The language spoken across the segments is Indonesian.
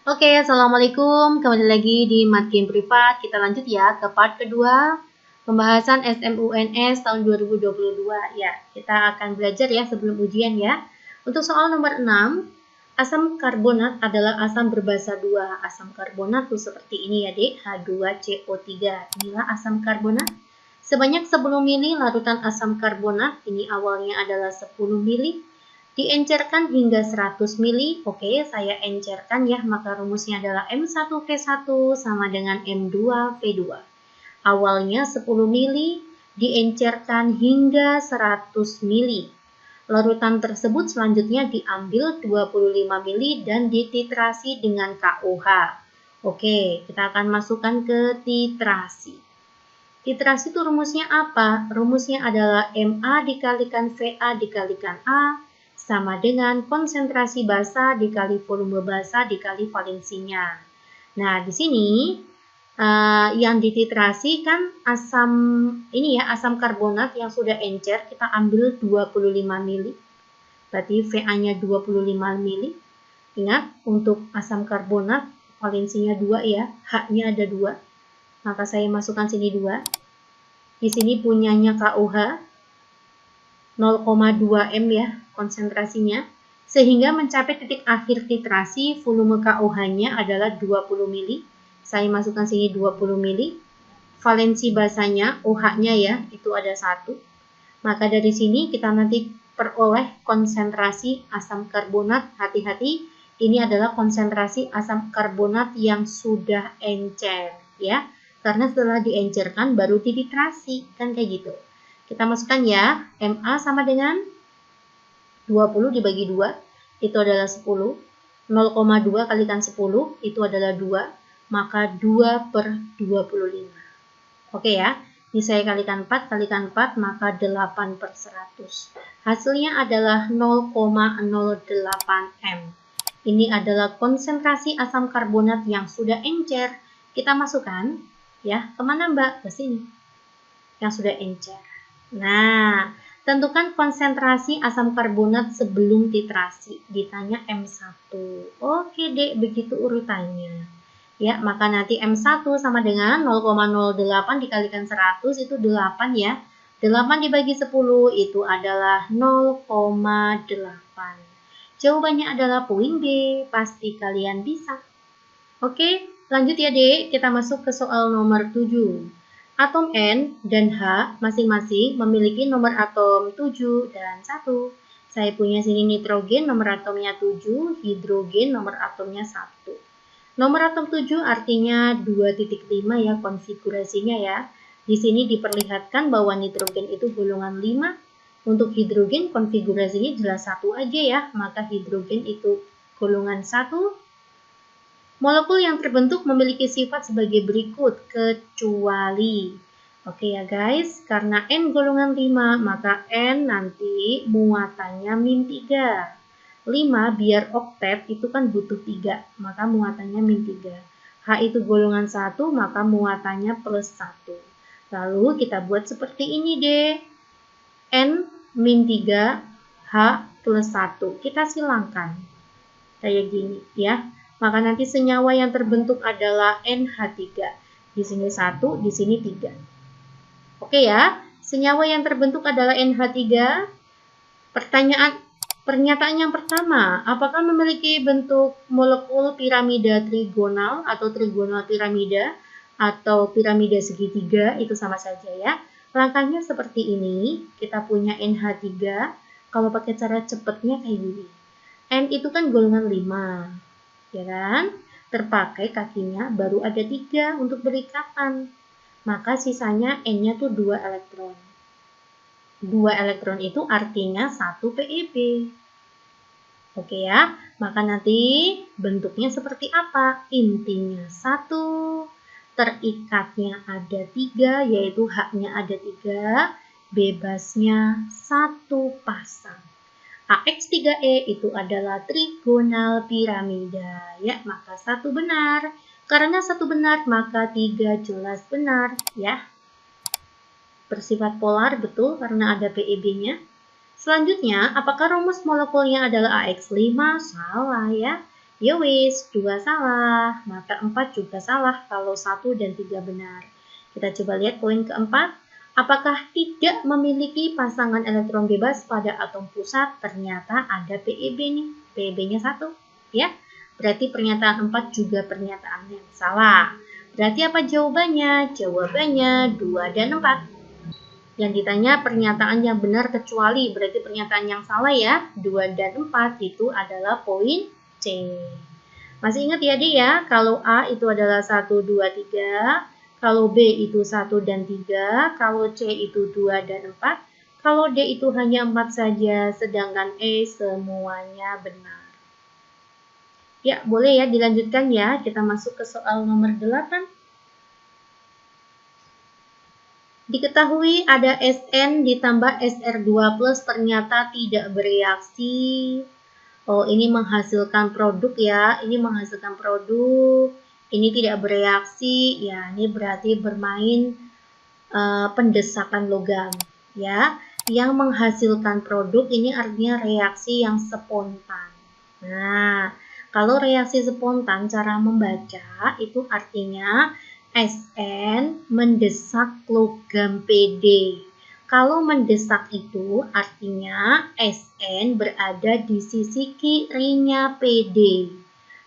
Oke, assalamualaikum. Kembali lagi di Matkin Privat. Kita lanjut ya ke part kedua pembahasan SMUNS tahun 2022. Ya, kita akan belajar ya sebelum ujian ya. Untuk soal nomor 6, asam karbonat adalah asam berbasa 2. Asam karbonat tuh seperti ini ya, Dek. H2CO3. Inilah asam karbonat. Sebanyak 10 mili larutan asam karbonat. Ini awalnya adalah 10 mili. Diencerkan hingga 100 mili. Oke, saya encerkan ya, maka rumusnya adalah M1V1 sama dengan M2V2. Awalnya 10 mili, diencerkan hingga 100 mili. Larutan tersebut selanjutnya diambil 25 mili dan dititrasi dengan KOH. Oke, kita akan masukkan ke titrasi. Titrasi itu rumusnya apa? Rumusnya adalah MA dikalikan VA dikalikan A sama dengan konsentrasi basa dikali volume basa dikali valensinya. Nah, di sini yang dititrasi kan asam ini ya, asam karbonat yang sudah encer, kita ambil 25 mili. Berarti VA-nya 25 mili. Ingat, untuk asam karbonat valensinya 2 ya, H-nya ada 2. Maka saya masukkan sini 2. Di sini punyanya KOH 0,2 M ya konsentrasinya, sehingga mencapai titik akhir titrasi volume KOH-nya adalah 20 mili. Saya masukkan sini 20 mili. Valensi basanya OH-nya ya, itu ada 1. Maka dari sini kita nanti peroleh konsentrasi asam karbonat. Hati-hati, ini adalah konsentrasi asam karbonat yang sudah encer ya. Karena setelah diencerkan baru dititrasi, kan kayak gitu. Kita masukkan ya, MA sama dengan 20 dibagi 2, itu adalah 10. 0,2 kalikan 10, itu adalah 2. Maka 2 per 25. Oke ya, ini saya kalikan 4, kalikan 4, maka 8 per 100. Hasilnya adalah 0,08 M. Ini adalah konsentrasi asam karbonat yang sudah encer. Kita masukkan, ya, kemana Mbak? Ke sini. Yang sudah encer. Nah, tentukan konsentrasi asam karbonat sebelum titrasi. Ditanya M1. Oke, Dek, begitu urutannya. Ya, maka nanti M1 sama dengan 0,08 dikalikan 100 itu 8 ya. 8 dibagi 10 itu adalah 0,8. Jawabannya adalah poin B. Pasti kalian bisa. Oke, lanjut ya, Dek. Kita masuk ke soal nomor 7. Atom N dan H masing-masing memiliki nomor atom 7 dan 1. Saya punya sini nitrogen nomor atomnya 7, hidrogen nomor atomnya 1. Nomor atom 7 artinya 2.5 ya konfigurasinya ya. Di sini diperlihatkan bahwa nitrogen itu golongan 5. Untuk hidrogen konfigurasinya jelas 1 aja ya, maka hidrogen itu golongan 1. Molekul yang terbentuk memiliki sifat sebagai berikut, kecuali. Oke ya guys, karena N golongan 5, maka N nanti muatannya min 3. 5 biar oktet itu kan butuh 3, maka muatannya min 3. H itu golongan 1, maka muatannya plus 1. Lalu kita buat seperti ini deh. N min 3, H plus 1. Kita silangkan. Kayak gini ya. Maka nanti senyawa yang terbentuk adalah NH3. Di sini 1, di sini 3. Oke ya, senyawa yang terbentuk adalah NH3. Pernyataan yang pertama, apakah memiliki bentuk molekul piramida trigonal atau trigonal piramida atau piramida segitiga, itu sama saja ya. Langkahnya seperti ini, kita punya NH3, kalau pakai cara cepatnya kayak gini. N itu kan golongan 5. Ya kan? Terpakai kakinya baru ada 3 untuk berikatan. Maka sisanya N-nya tuh 2 elektron. 2 elektron itu artinya 1 PeB. Oke ya, maka nanti bentuknya seperti apa? Intinya 1, terikatnya ada 3, yaitu H-nya ada 3, bebasnya 1 pasang. AX3E itu adalah trigonal piramida. Ya, maka 1 benar. Karena 1 benar, maka 3 jelas benar. Ya, bersifat polar, betul, karena ada PeB-nya. Selanjutnya, apakah rumus molekulnya adalah AX5? Salah ya. Ya wis, 2 salah, maka 4 juga salah kalau 1 dan 3 benar. Kita coba lihat poin keempat. Apakah tidak memiliki pasangan elektron bebas pada atom pusat? Ternyata ada PeB nih. PeB-nya 1. Ya, berarti pernyataan 4 juga pernyataan yang salah. Berarti apa jawabannya? Jawabannya 2 dan 4. Yang ditanya pernyataan yang benar kecuali, berarti pernyataan yang salah ya. 2 dan 4 itu adalah poin C. Masih ingat ya Dik ya, kalau A itu adalah 1, 2, 3, kalau B itu 1 dan 3, kalau C itu 2 dan 4, kalau D itu hanya 4 saja, sedangkan E semuanya benar. Ya, boleh ya dilanjutkan ya, kita masuk ke soal nomor 8. Diketahui ada Sn ditambah Sr2 plus ternyata tidak bereaksi. Oh, ini menghasilkan produk ya. Ini menghasilkan produk. Ini tidak bereaksi. Ya, ini berarti bermain pendesakan logam. Ya, yang menghasilkan produk ini artinya reaksi yang spontan. Nah, kalau reaksi spontan cara membaca itu artinya Sn mendesak logam Pd. Kalau mendesak itu artinya Sn berada di sisi kirinya Pd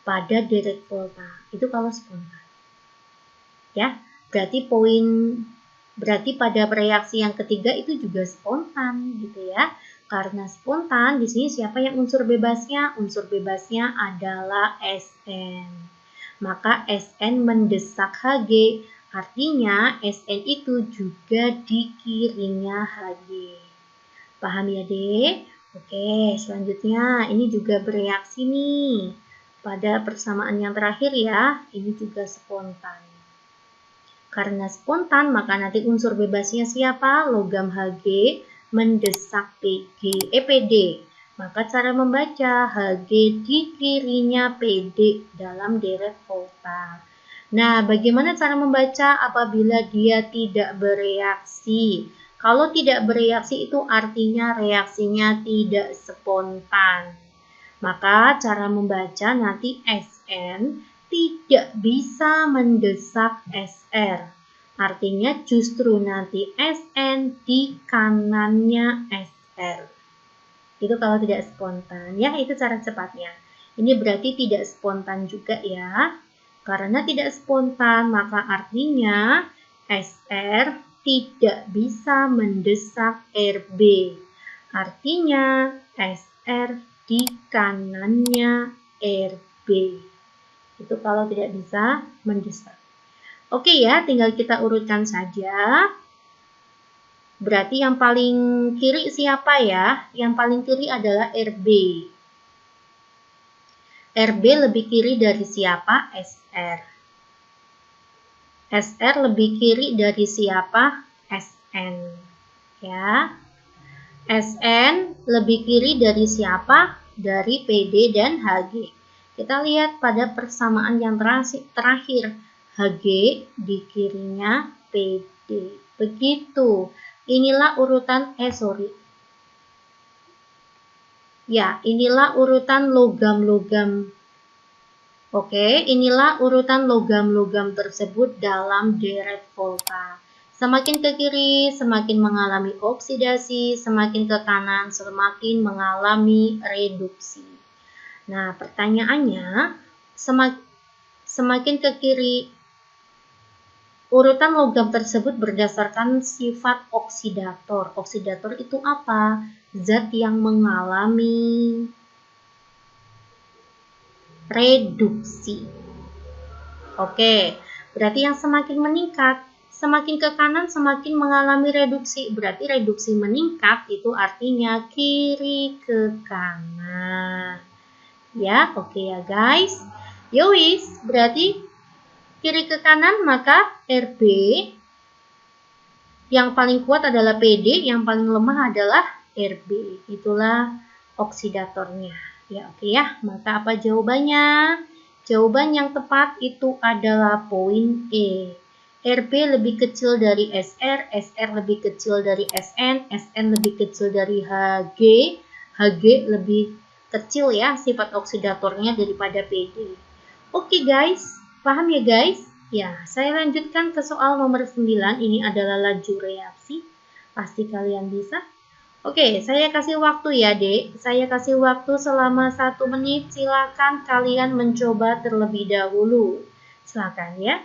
pada direct volta. Itu kalau spontan. Ya, berarti pada reaksi yang ketiga itu juga spontan gitu ya. Karena spontan di sini siapa yang unsur bebasnya? Unsur bebasnya adalah Sn. Maka Sn mendesak Hg. Artinya Sn itu juga di kirinya Hg. Paham ya, Dek? Oke, selanjutnya ini juga bereaksi nih. Pada persamaan yang terakhir ya, ini juga spontan. Karena spontan, maka nanti unsur bebasnya siapa? Logam Hg mendesak Pd. Maka cara membaca Hg di kirinya Pd dalam direct volta. Nah, bagaimana cara membaca apabila dia tidak bereaksi? Kalau tidak bereaksi itu artinya reaksinya tidak spontan. Maka cara membaca nanti Sn tidak bisa mendesak Sr. Artinya justru nanti Sn di kanannya Sr. Itu kalau tidak spontan. Ya, itu cara cepatnya. Ini berarti tidak spontan juga ya. Karena tidak spontan, maka artinya Sr tidak bisa mendesak Rb. Artinya Sr di kanannya Rb. Itu kalau tidak bisa mendesak. Oke ya, tinggal kita urutkan saja. Berarti yang paling kiri siapa ya? Yang paling kiri adalah Rb. Rb lebih kiri dari siapa? Sr. Sr lebih kiri dari siapa? Sn. Ya. Sn lebih kiri dari siapa? Dari Pd dan Hg. Kita lihat pada persamaan yang terakhir. Hg di kirinya Pd. Begitu. Inilah urutan, Ya, inilah urutan logam-logam. Oke, inilah urutan logam-logam tersebut dalam direct volta. Semakin ke kiri, semakin mengalami oksidasi, semakin ke kanan, semakin mengalami reduksi. Nah, pertanyaannya, semakin ke kiri, urutan logam tersebut berdasarkan sifat oksidator. Oksidator itu apa? Zat yang mengalami reduksi. Oke, berarti yang semakin meningkat, semakin ke kanan semakin mengalami reduksi. Berarti reduksi meningkat itu artinya kiri ke kanan. Ya, oke ya guys. Yowis, berarti kiri ke kanan maka Rb yang paling kuat adalah Pd, yang paling lemah adalah Rb. Itulah oksidatornya. Ya, oke ya. Maka apa jawabannya? Jawaban yang tepat itu adalah poin E. Rb lebih kecil dari Sr, Sr lebih kecil dari Sn, Sn lebih kecil dari Hg, Hg lebih kecil ya sifat oksidatornya daripada PD. Oke guys, paham ya guys? Ya, saya lanjutkan ke soal nomor 9. Ini adalah laju reaksi. Pasti kalian bisa. Oke, saya kasih waktu ya dek. Saya kasih waktu selama 1 menit. Silakan kalian mencoba terlebih dahulu. Silakan ya.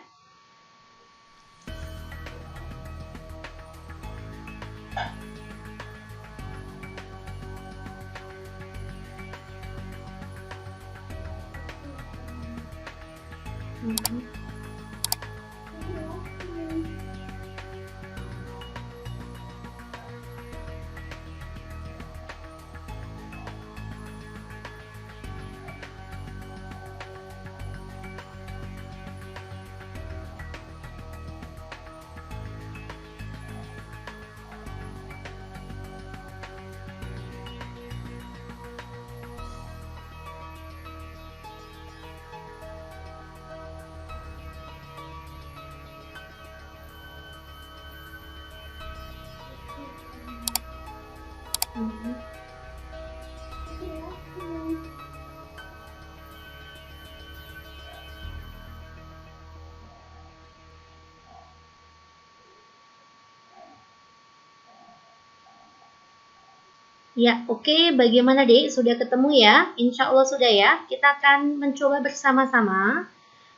Ya, oke. Bagaimana dek? Sudah ketemu ya? Insya Allah sudah ya. Kita akan mencoba bersama-sama.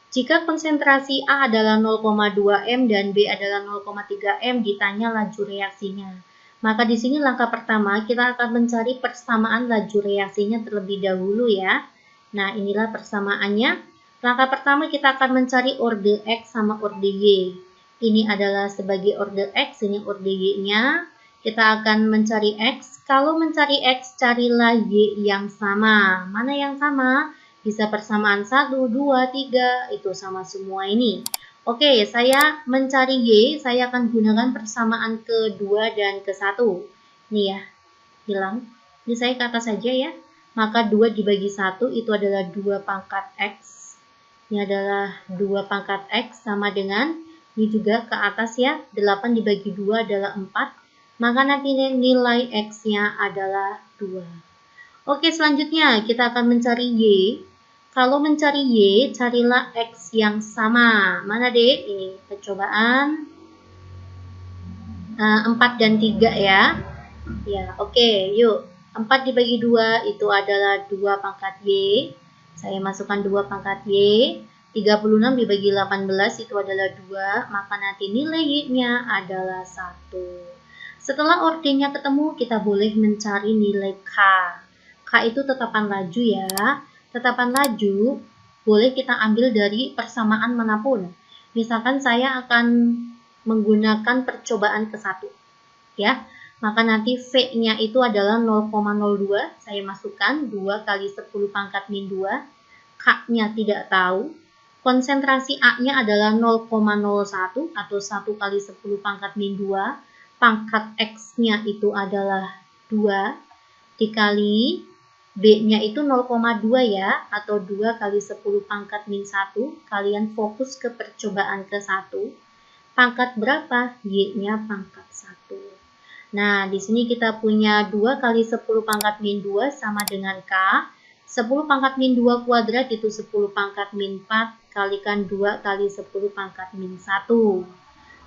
Jika konsentrasi A adalah 0,2 m dan B adalah 0,3 m, ditanya laju reaksinya. Maka di sini langkah pertama kita akan mencari persamaan laju reaksinya terlebih dahulu ya. Nah, inilah persamaannya. Langkah pertama kita akan mencari orde X sama orde Y. Ini adalah sebagai orde X, ini orde Y-nya. Kita akan mencari X. Kalau mencari X, carilah Y yang sama. Mana yang sama? Bisa persamaan 1, 2, 3, itu sama semua ini. Oke, saya mencari Y, saya akan gunakan persamaan kedua dan ke-1. Ini ya, hilang. Ini saya ke atas saja ya. Maka 2 dibagi 1 itu adalah 2 pangkat X. Ini adalah 2 pangkat X sama dengan, ini juga ke atas ya, 8 dibagi 2 adalah 4. Maka nanti nilai X-nya adalah 2. Oke, selanjutnya kita akan mencari Y. Kalau mencari Y, carilah X yang sama. Mana dek? Ini percobaan 4 dan 3 ya. Ya, oke, yuk. 4 dibagi 2 itu adalah 2 pangkat Y. Saya masukkan 2 pangkat Y. 36 dibagi 18 itu adalah 2. Maka nanti nilai Y-nya adalah 1. Setelah ordenya ketemu, kita boleh mencari nilai K. K itu tetapan laju ya. Tetapan laju boleh kita ambil dari persamaan manapun. Misalkan saya akan menggunakan percobaan ke-1. Ya. Maka nanti V-nya itu adalah 0,02. Saya masukkan 2 kali 10 pangkat min 2. K-nya tidak tahu. Konsentrasi A-nya adalah 0,01 atau 1 kali 10 pangkat min 2. Pangkat X-nya itu adalah 2 dikali B-nya itu 0,2 ya, atau 2 kali 10 pangkat min 1. Kalian fokus ke percobaan ke-1. Pangkat berapa? Y-nya pangkat 1. Nah, di sini kita punya 2 kali 10 pangkat min 2 sama dengan K. 10 pangkat min 2 kuadrat itu 10 pangkat min 4 kalikan 2 kali 10 pangkat min 1.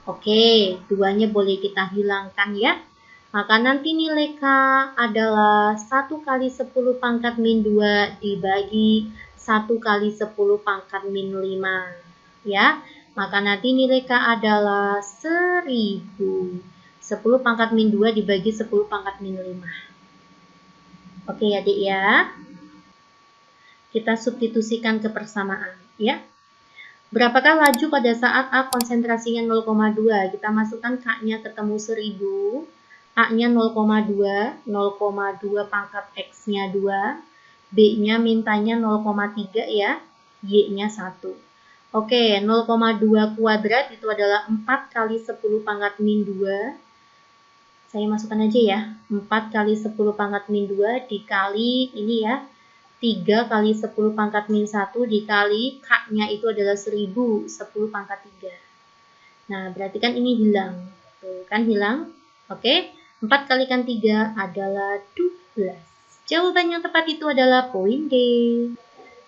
Oke, 2-nya boleh kita hilangkan ya. Maka nanti nilai K adalah 1 kali 10 pangkat min 2 dibagi 1 kali 10 pangkat min 5. Ya, maka nanti nilai K adalah 1000. 10 pangkat min 2 dibagi 10 pangkat min 5. Oke ya adik ya. Kita substitusikan ke persamaan ya. Berapakah laju pada saat A konsentrasinya 0,2? Kita masukkan K-nya ketemu 1000. A-nya 0,2. 0,2 pangkat X-nya 2. B-nya mintanya 0,3 ya. Y-nya 1. Oke, 0,2 kuadrat itu adalah 4 kali 10 pangkat min 2. Saya masukkan aja ya. 4 kali 10 pangkat min 2 dikali ini ya. 3 kali 10 pangkat min 1 dikali K-nya itu adalah 1000, 10 pangkat 3. Nah, berarti kan ini hilang. Tuh, kan hilang. Oke, 4 kalikan 3 adalah 12. Jawaban yang tepat itu adalah poin D.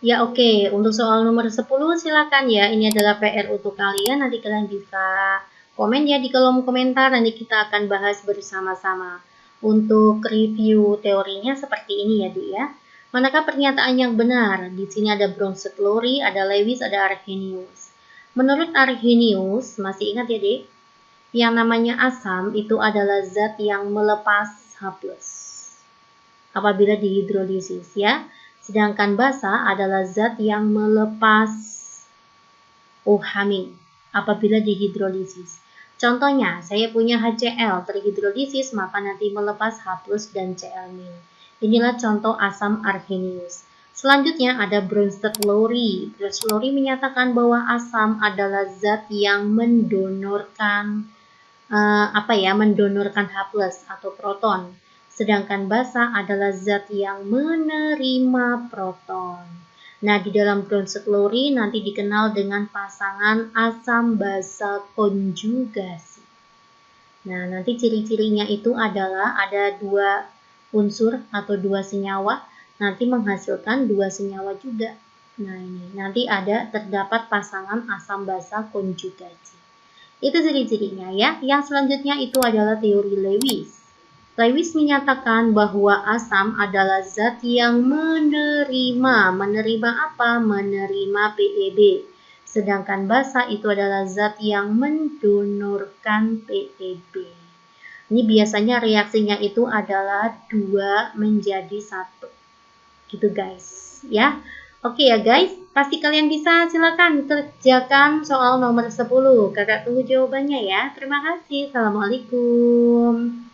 Ya oke, untuk soal nomor 10 silakan ya. Ini adalah PR untuk kalian. Nanti kalian bisa komen ya di kolom komentar. Nanti kita akan bahas bersama-sama. Untuk review teorinya seperti ini ya, Dik ya. Manakah pernyataan yang benar? Di sini ada Bronsted Lowry, ada Lewis, ada Arrhenius. Menurut Arrhenius, masih ingat ya, Dik? Yang namanya asam itu adalah zat yang melepas H+ apabila dihidrolisis ya. Sedangkan basa adalah zat yang melepas OH- apabila dihidrolisis. Contohnya, saya punya HCl terhidrolisis maka nanti melepas H+ dan Cl-. Inilah contoh asam arrhenius. Selanjutnya ada Bronsted Lowry. Bronsted Lowry menyatakan bahwa asam adalah zat yang mendonorkan mendonorkan H+ atau proton. Sedangkan basa adalah zat yang menerima proton. Nah, di dalam Bronsted Lowry nanti dikenal dengan pasangan asam basa konjugasi. Nah, nanti ciri-cirinya itu adalah ada dua unsur atau dua senyawa, nanti menghasilkan dua senyawa juga. Nah, ini nanti terdapat pasangan asam basa konjugasi. Itu ciri-cirinya ya. Yang selanjutnya itu adalah teori Lewis. Lewis menyatakan bahwa asam adalah zat yang menerima apa? Menerima PEB. Sedangkan basa itu adalah zat yang mendonorkan PEB. Ini biasanya reaksinya itu adalah 2 menjadi 1. Gitu guys, ya. Oke ya guys, pasti kalian bisa. Silakan kerjakan soal nomor 10. Kakak tunggu jawabannya ya. Terima kasih. Assalamualaikum.